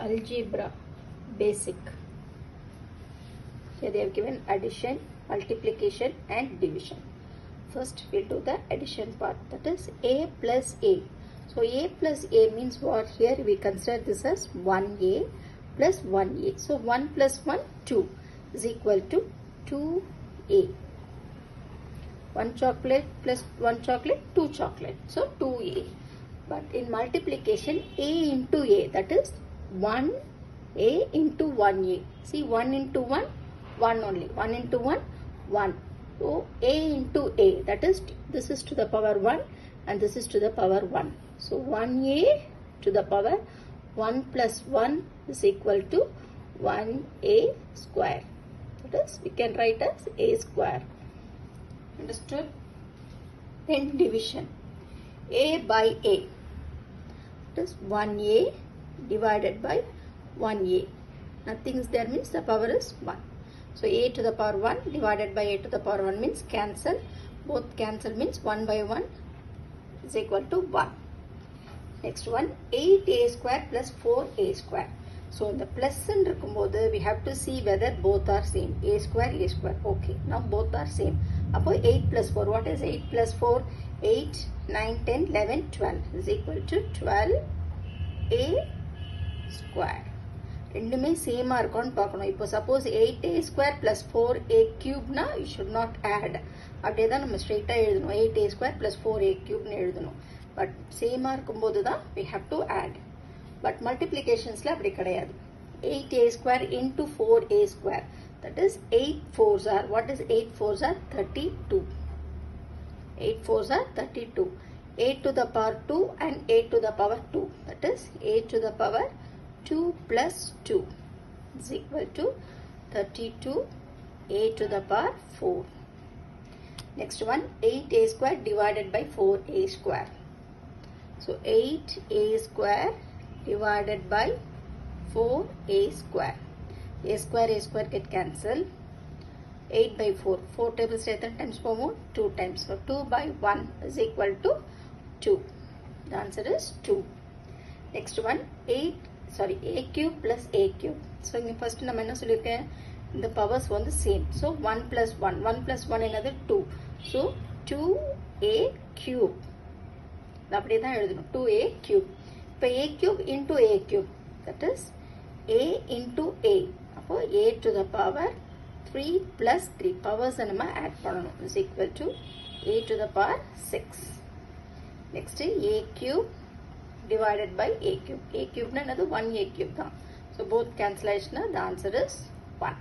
algebra basic. Here they have given addition, multiplication and division. First we'll do the addition part, that is a plus a. So a plus a means what? Here we consider this as 1a plus 1a. So 1 plus 1, 2 is equal to 2a. 1 chocolate plus 1 chocolate, 2 chocolate. So 2a. But in multiplication, a into a, that is 1a into 1a. See, 1 into 1, 1 only. 1 into 1, 1. So a into a, that is, this is to the power 1 and this is to the power 1. So 1a to the power 1 plus 1 is equal to 1a square. That is, we can write as a square. Understood? Then division. A by a. That is 1a divided by 1a. Nothing is there means the power is 1. So a to the power 1 divided by a to the power 1 means cancel. Both cancel means 1 by 1 is equal to 1. Next one, 8a square plus 4a square. So in the plus and இருக்கும்போது we have to see whether both are same. A square, a square. Okay, now both are same. அப்போ 8 plus 4. What is 8 plus 4? 8, 9, 10, 11, 12 is equal to 12a square. ரெண்டுமே சேமா இருக்கும்னு பார்க்கணும். இப்போ suppose 8a square plus 4a cube னா you should not add. அப்படியே தான் நம்ம ஸ்ட்ரெயிட்டா எழுதணும். 8a square plus 4a cube னு எழுதணும். But சேமா இருக்கும்போது தான் we have to add. But multiplicationsல அப்படி கிடையாது. 8a square into 4a square. That is 8 fours are, what is 8 fours are? 32. 8 fours are 32. 8 to the power 2 and 8 to the power 2. That is 8 to the power 2 plus 2 is equal to 32 a to the power 4. Next one, 8a square divided by 4a square. So 8a square divided by 4a square. A square get cancelled. 8 by 4. 4 tables times 4 2 times. So 2 by 1 is equal to 2. The answer is 2. Next one, a cube plus a cube. So first நம்ம என்ன சொல்லிருக்கேன், இந்த powers வந்து same. So 1 plus 1. 1 plus 1 another 2. So 2a cube. அப்படியே தான் எழுதணும். 2a cube. இப்போ a cube into a cube. That is a into a. அப்போ a to the power 3 plus 3. Powers நம்ம add பண்ணணும். Is equal to a to the power 6. Next a cube divided by a cube. A cube na another 1a cube தான். So both cancellation, the answer is 1.